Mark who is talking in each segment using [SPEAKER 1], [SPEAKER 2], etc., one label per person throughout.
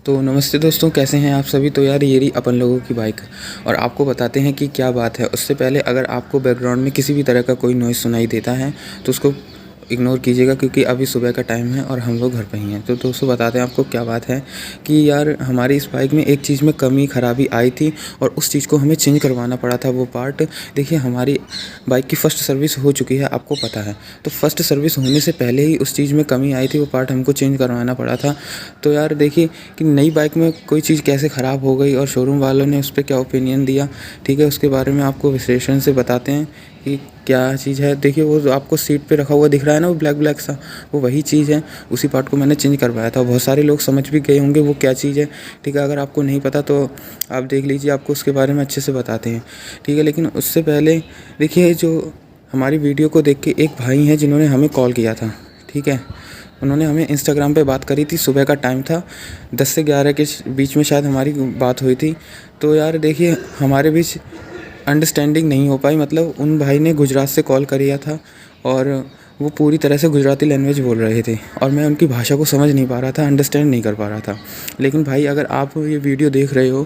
[SPEAKER 1] तो नमस्ते दोस्तों, कैसे हैं आप सभी। तो यार ये रही अपन लोगों की बाइक और आपको बताते हैं कि क्या बात है। उससे पहले अगर आपको बैकग्राउंड में किसी भी तरह का कोई नॉइज़ सुनाई देता है तो उसको इग्नोर कीजिएगा, क्योंकि अभी सुबह का टाइम है और हम लोग घर पे ही हैं। तो दोस्तों बताते हैं आपको क्या बात है कि यार हमारी इस बाइक में एक चीज़ में कमी ख़राबी आई थी और उस चीज़ को हमें चेंज करवाना पड़ा था। वो पार्ट देखिए, हमारी बाइक की फ़र्स्ट सर्विस हो चुकी है, आपको पता है। तो फर्स्ट सर्विस होने से पहले ही उस चीज़ में कमी आई थी, वो पार्ट हमको चेंज करवाना पड़ा था। तो यार देखिए कि नई बाइक में कोई चीज़ कैसे ख़राब हो गई और शोरूम वालों ने उस पे क्या ओपिनियन दिया, ठीक है, उसके बारे में आपको विश्लेषण से बताते हैं कि क्या चीज़ है। देखिए वो जो आपको सीट पे रखा हुआ दिख रहा है ना, वो ब्लैक ब्लैक सा, वो वही चीज़ है। उसी पार्ट को मैंने चेंज करवाया था। बहुत सारे लोग समझ भी गए होंगे वो क्या चीज़ है, ठीक है। अगर आपको नहीं पता तो आप देख लीजिए, आपको उसके बारे में अच्छे से बताते हैं, ठीक है। लेकिन उससे पहले देखिए, जो हमारी वीडियो को देख के एक भाई हैं जिन्होंने हमें कॉल किया था, ठीक है। उन्होंने हमें इंस्टाग्राम पे बात करी थी, सुबह का टाइम था, 10 से 11 के बीच में शायद हमारी बात हुई थी। तो यार देखिए हमारे बीच अंडरस्टैंडिंग नहीं हो पाई। मतलब उन भाई ने गुजरात से कॉल किया था और वो पूरी तरह से गुजराती लैंग्वेज बोल रहे थे और मैं उनकी भाषा को समझ नहीं पा रहा था, अंडरस्टैंड नहीं कर पा रहा था। लेकिन भाई अगर आप ये वीडियो देख रहे हो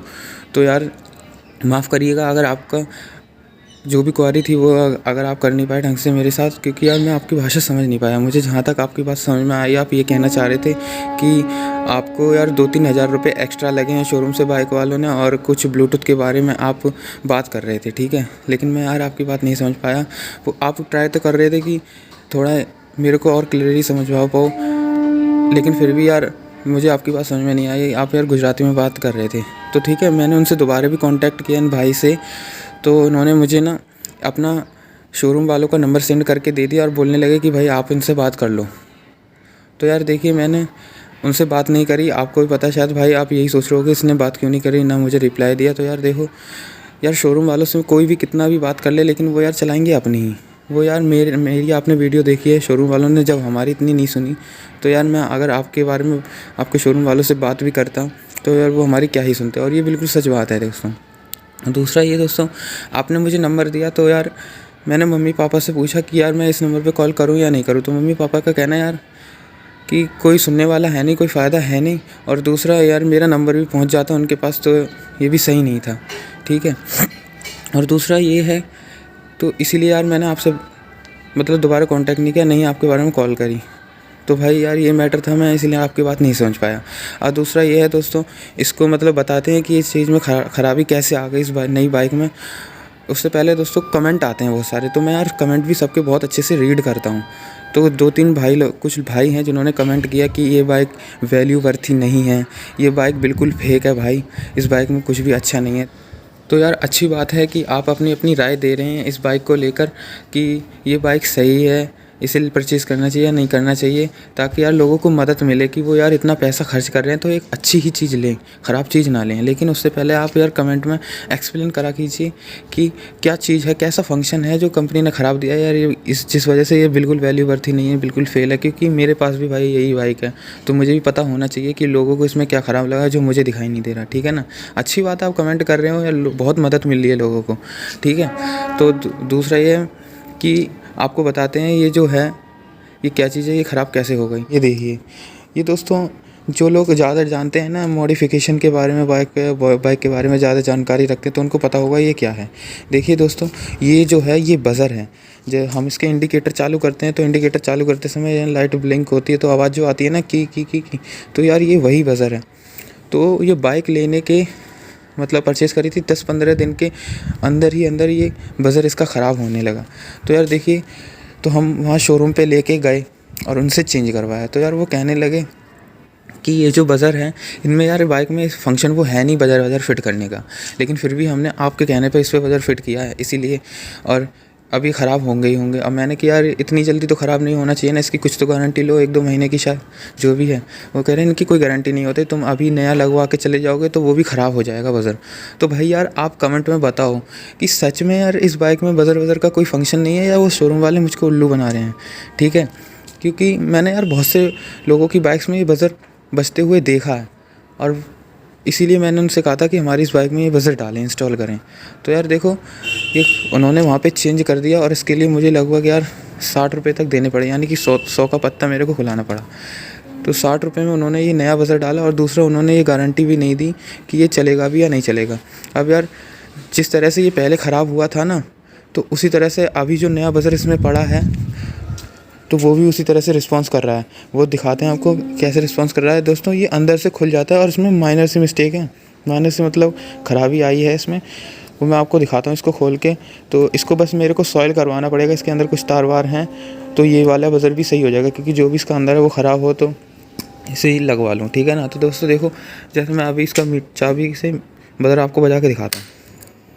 [SPEAKER 1] तो यार माफ़ करिएगा, अगर आपका जो भी क्वेरी थी वो अगर आप कर नहीं पाए ढंग से मेरे साथ, क्योंकि यार मैं आपकी भाषा समझ नहीं पाया। मुझे जहाँ तक आपकी बात समझ में आई, आप ये कहना चाह रहे थे कि आपको यार 2-3 हज़ार रुपये एक्स्ट्रा लगे हैं शोरूम से बाइक वालों ने, और कुछ ब्लूटूथ के बारे में आप बात कर रहे थे, ठीक है। लेकिन मैं यार आपकी बात नहीं समझ पाया। वो आप ट्राई तो कर रहे थे कि थोड़ा मेरे को और क्लियरली समझवा पाओ, लेकिन फिर भी यार मुझे आपकी बात समझ में नहीं आई। आप यार गुजराती में बात कर रहे थे। तो ठीक है, मैंने उनसे दोबारा भी कांटेक्ट किया इन भाई से, तो उन्होंने मुझे ना अपना शोरूम वालों का नंबर सेंड करके दे दिया और बोलने लगे कि भाई आप इनसे बात कर लो। तो यार देखिए मैंने उनसे बात नहीं करी। आपको भी पता है शायद भाई, आप यही सोच रहे हो कि इसने बात क्यों नहीं करी, ना मुझे रिप्लाई दिया। तो यार देखो यार, शोरूम वालों से कोई भी कितना भी बात कर ले, लेकिन वो यार चलाएंगे अपनी ही। वो यार मेरी आपने वीडियो देखी है, शोरूम वालों ने जब हमारी इतनी नहीं सुनी, तो यार मैं अगर आपके बारे में आपके शोरूम वालों से बात भी करता तो यार वो हमारी क्या ही सुनते। और ये बिल्कुल सच बात है दोस्तों। दूसरा ये दोस्तों, आपने मुझे नंबर दिया तो यार मैंने मम्मी पापा से पूछा कि यार मैं इस नंबर पे कॉल करूँ या नहीं करूँ। तो मम्मी पापा का कहना यार कि कोई सुनने वाला है नहीं, कोई फ़ायदा है नहीं। और दूसरा यार मेरा नंबर भी पहुंच जाता उनके पास, तो ये भी सही नहीं था, ठीक है। और दूसरा ये है, तो इसीलिए यार मैंने आपसे मतलब दोबारा कांटेक्ट नहीं किया, नहीं आपके बारे में कॉल करी। तो भाई यार ये मैटर था, मैं इसलिए आपकी बात नहीं समझ पाया। और दूसरा ये है दोस्तों, इसको मतलब बताते हैं कि इस चीज़ में ख़राबी कैसे आ गई इस नई बाइक में। उससे पहले दोस्तों कमेंट आते हैं बहुत सारे, तो मैं यार कमेंट भी सबके बहुत अच्छे से रीड करता हूँ। तो 2-3 भाई लोग, कुछ भाई हैं जिन्होंने कमेंट किया कि ये बाइक वैल्यू वर्थी नहीं है, ये बाइक बिल्कुल फेक है भाई, इस बाइक में कुछ भी अच्छा नहीं है। तो यार अच्छी बात है कि आप अपनी अपनी राय दे रहे हैं इस बाइक को लेकर कि ये बाइक सही है, इसे परचेज़ करना चाहिए या नहीं करना चाहिए, ताकि यार लोगों को मदद मिले कि वो यार इतना पैसा खर्च कर रहे हैं तो एक अच्छी ही चीज़ लें, ख़राब चीज़ ना लें। लेकिन उससे पहले आप यार कमेंट में एक्सप्लेन करा कीजिए कि क्या चीज़ है, कैसा फंक्शन है जो कंपनी ने ख़राब दिया है यार, ये इस जिस वजह से ये बिल्कुल वैल्यू वर्थ ही नहीं है, बिल्कुल फेल है। क्योंकि मेरे पास भी भाई यही बाइक है, तो मुझे भी पता होना चाहिए कि लोगों को इसमें क्या ख़राब लगा जो मुझे दिखाई नहीं दे रहा, ठीक है ना। अच्छी बात है आप कमेंट कर रहे हो यार, बहुत मदद मिल रही है लोगों को, ठीक है। तो दूसरा ये कि आपको बताते हैं ये जो है, ये क्या चीज़ है, ये ख़राब कैसे हो गई। ये देखिए, ये दोस्तों जो लोग ज़्यादा जानते हैं ना मॉडिफिकेशन के बारे में, बाइक के बारे में ज़्यादा जानकारी रखते हैं, तो उनको पता होगा ये क्या है। देखिए दोस्तों, ये जो है ये बज़र है। जब हम इसके इंडिकेटर चालू करते हैं तो इंडिकेटर चालू करते समय लाइट ब्लिंक होती है, तो आवाज़ जो आती है ना की, तो यार ये वही बज़र है। तो ये बाइक लेने के मतलब परचेज़ करी थी 10-15 दिन के अंदर ही अंदर ये बज़र इसका ख़राब होने लगा। तो यार देखिए, तो हम वहाँ शोरूम पे लेके गए और उनसे चेंज करवाया। तो यार वो कहने लगे कि ये जो बज़र है इनमें यार बाइक में फंक्शन वो है नहीं बज़र फिट करने का, लेकिन फिर भी हमने आपके कहने पे इस पे बज़र फिट किया है इसीलिए, और अभी ख़राब होंगे ही होंगे। अब मैंने कि यार इतनी जल्दी तो ख़राब नहीं होना चाहिए ना, इसकी कुछ तो गारंटी लो, 1-2 महीने की शायद, जो भी है। वो कह रहे हैं इनकी कोई गारंटी नहीं होती, तुम अभी नया लगवा के चले जाओगे तो वो भी ख़राब हो जाएगा बज़र। तो भाई यार आप कमेंट में बताओ कि सच में यार इस बाइक में बज़र का कोई फंक्शन नहीं है या वो शोरूम वाले मुझको उल्लू बना रहे हैं, ठीक है। क्योंकि मैंने यार बहुत से लोगों की बाइक्स में ये बज़र बजते हुए देखा है, और इसीलिए मैंने उनसे कहा था कि हमारी इस बाइक में ये बज़र डालें, इंस्टॉल करें। तो यार देखो, ये उन्होंने वहाँ पे चेंज कर दिया और इसके लिए मुझे लगभग यार 60 रुपये तक देने पड़े, यानी कि 100 का पत्ता मेरे को खुलाना पड़ा। तो 60 रुपये में उन्होंने ये नया बज़र डाला और दूसरा उन्होंने ये गारंटी भी नहीं दी कि ये चलेगा भी या नहीं चलेगा। अब यार जिस तरह से ये पहले ख़राब हुआ था ना, तो उसी तरह से अभी जो नया बज़र इसमें पड़ा है तो वो भी उसी तरह से रिस्पॉन्स कर रहा है। वो दिखाते हैं आपको कैसे रिस्पॉन्स कर रहा है। दोस्तों ये अंदर से खुल जाता है और इसमें माइनर सी मिस्टेक है, माइनर से मतलब ख़राबी आई है इसमें, वो मैं आपको दिखाता हूँ इसको खोल के। तो इसको बस मेरे को सॉइल करवाना पड़ेगा, इसके अंदर कुछ तार वार हैं, तो ये वाला बज़र भी सही हो जाएगा, क्योंकि जो भी इसका अंदर है वो ख़राब हो तो इसे ही लगवा लूँ, ठीक है ना। तो दोस्तों देखो, जैसे मैं अभी इसका चाबी से बज़र आपको बजा के दिखाता हूँ,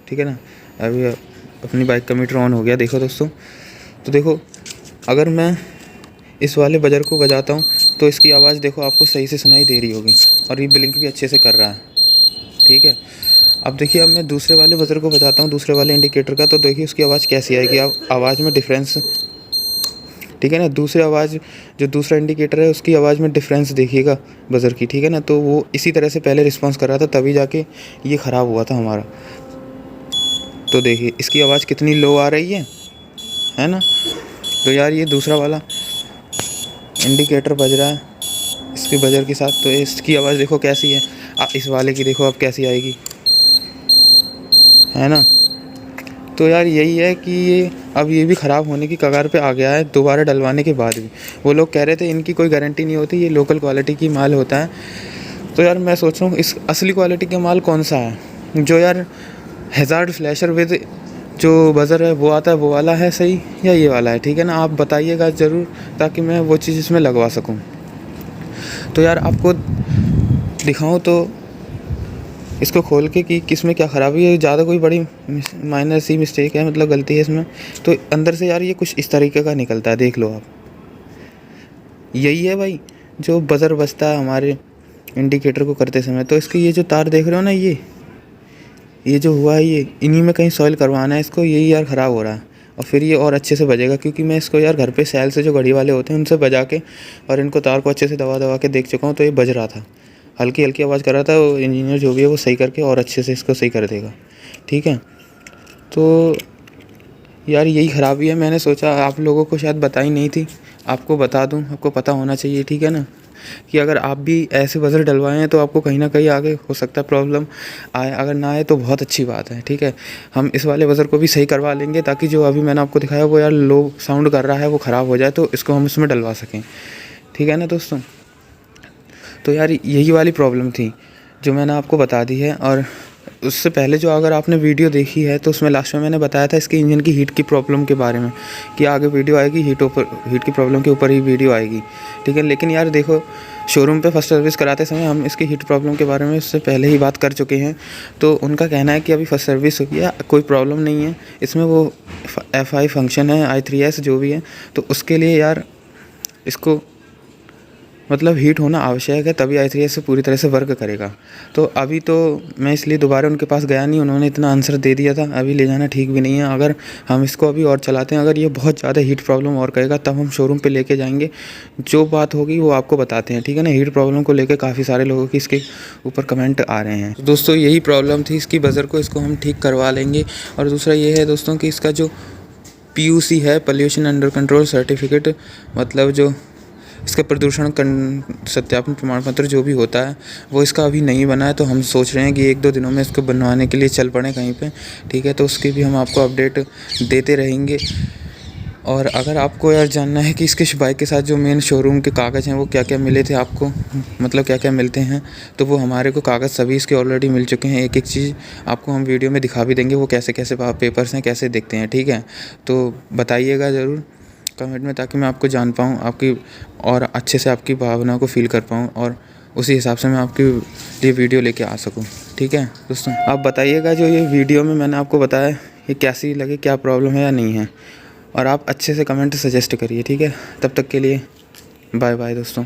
[SPEAKER 1] ठीक है ना। अभी अपनी बाइक का मीटर ऑन हो गया, देखो दोस्तों। तो देखो, अगर मैं इस वाले बज़र को बजाता हूँ तो इसकी आवाज़ देखो आपको सही से सुनाई दे रही होगी, और ये ब्लिंक भी अच्छे से कर रहा है, ठीक है। अब देखिए, अब मैं दूसरे वाले बज़र को बजाता हूँ, दूसरे वाले इंडिकेटर का, तो देखिए उसकी आवाज़ कैसी आएगी। अब आवाज़ में डिफरेंस, ठीक है ना। दूसरी आवाज़ जो दूसरा इंडिकेटर है उसकी आवाज़ में डिफरेंस देखिएगा बज़र की, ठीक है ना। तो वो इसी तरह से पहले रिस्पॉन्स कर रहा था, तभी जाके ये ख़राब हुआ था हमारा। तो देखिए इसकी आवाज़ कितनी लो आ रही है ना। तो यार ये दूसरा वाला इंडिकेटर बज रहा है इसके बज़र के साथ, तो इसकी आवाज़ देखो कैसी है। इस वाले की देखो अब कैसी आएगी, है ना। तो यार यही है कि ये अब ये भी ख़राब होने की कगार पे आ गया है, दोबारा डलवाने के बाद भी। वो लोग कह रहे थे इनकी कोई गारंटी नहीं होती, ये लोकल क्वालिटी की माल होता है। तो यार मैं सोच रहा हूँ इस असली क्वालिटी का माल कौन सा है, जो यार हैज़ार्ड फ्लैशर विद जो बज़र है वो आता है, वो वाला है सही, या ये वाला है, ठीक है ना। आप बताइएगा ज़रूर, ताकि मैं वो चीज़ इसमें लगवा सकूँ। तो यार आपको दिखाऊँ तो इसको खोल के कि किस में क्या ख़राबी है। ज़्यादा कोई बड़ी माइनर सी मिस्टेक है, मतलब गलती है इसमें। तो अंदर से यार ये कुछ इस तरीके का निकलता है, देख लो आप। यही है भाई जो बज़र बजता है हमारे इंडिकेटर को करते समय। तो इसके ये जो तार देख रहे हो ना, ये जो हुआ है, ये इन्हीं में कहीं सॉइल करवाना है इसको, यही यार ख़राब हो रहा है। और फिर ये और अच्छे से बजेगा, क्योंकि मैं इसको यार घर पे सेल से जो घड़ी वाले होते हैं उनसे बजा के और इनको तार को अच्छे से दबा के देख चुका हूँ, तो ये बज रहा था। हल्की हल्की आवाज़ कर रहा था। वो इंजीनियर जो भी है वो सही करके और अच्छे से इसको सही कर देगा, ठीक है। तो यार यही ख़राबी है, मैंने सोचा आप लोगों को शायद बताई नहीं थी, आपको बता दूं, आपको पता होना चाहिए, ठीक है ना। कि अगर आप भी ऐसे बज़र डलवाएं हैं तो आपको कहीं ना कहीं आगे हो सकता है प्रॉब्लम आए, अगर ना आए तो बहुत अच्छी बात है, ठीक है। हम इस वाले बज़र को भी सही करवा लेंगे, ताकि जो अभी मैंने आपको दिखाया वो यार लो साउंड कर रहा है वो ख़राब हो जाए, तो इसको हम इसमें डलवा सकें, ठीक है ना दोस्तों। तो यार यही वाली प्रॉब्लम थी जो मैंने आपको बता दी है। और उससे पहले जो अगर आपने वीडियो देखी है तो उसमें लास्ट में मैंने बताया था इसके इंजन की हीट की प्रॉब्लम के बारे में, कि आगे वीडियो आएगी हीट की प्रॉब्लम के ऊपर ही वीडियो आएगी, ठीक है। लेकिन यार देखो, शोरूम पे फर्स्ट सर्विस कराते समय हम इसकी हीट प्रॉब्लम के बारे में उससे पहले ही बात कर चुके हैं। तो उनका कहना है कि अभी फर्स्ट सर्विस हुई है, कोई प्रॉब्लम नहीं है इसमें। वो FI फंक्शन है, i3S जो भी है, तो उसके लिए यार इसको मतलब हीट होना आवश्यक है, तभी i3S से पूरी तरह से वर्क करेगा। तो अभी तो मैं इसलिए दोबारा उनके पास गया नहीं, उन्होंने इतना आंसर दे दिया था, अभी ले जाना ठीक भी नहीं है। अगर हम इसको अभी और चलाते हैं, अगर ये बहुत ज़्यादा हीट प्रॉब्लम और करेगा, तब हम शोरूम पे लेके जाएंगे, जो बात होगी वो आपको बताते हैं, ठीक है ना। हीट प्रॉब्लम को लेकर काफ़ी सारे लोगों की इसके ऊपर कमेंट आ रहे हैं। तो दोस्तों यही प्रॉब्लम थी इसकी बज़र को, इसको हम ठीक करवा लेंगे। और दूसरा ये है दोस्तों कि इसका जो PUC है, पोल्यूशन अंडर कंट्रोल सर्टिफिकेट, मतलब जो इसका प्रदूषण सत्यापन प्रमाण पत्र जो भी होता है वो इसका अभी नहीं बना है। तो हम सोच रहे हैं कि 1-2 दिनों में इसको बनवाने के लिए चल पड़े कहीं पे, ठीक है। तो उसकी भी हम आपको अपडेट देते रहेंगे। और अगर आपको यार जानना है कि इसके बाइक के साथ जो मेन शोरूम के कागज़ हैं वो क्या क्या मिले थे आपको, मतलब क्या क्या मिलते हैं, तो वो हमारे को कागज़ सभी इसके ऑलरेडी मिल चुके हैं। एक एक चीज़ आपको हम वीडियो में दिखा भी देंगे, वो कैसे कैसे पेपर्स हैं, कैसे दिखते हैं, ठीक है। तो बताइएगा ज़रूर कमेंट में, ताकि मैं आपको जान पाऊँ, आपकी और अच्छे से आपकी भावनाओं को फील कर पाऊँ, और उसी हिसाब से मैं आपके लिए वीडियो लेके आ सकूँ, ठीक है दोस्तों। आप बताइएगा जो ये वीडियो में मैंने आपको बताया ये कैसी लगे, क्या प्रॉब्लम है या नहीं है, और आप अच्छे से कमेंट सजेस्ट करिए, ठीक है। तब तक के लिए बाय बाय दोस्तों।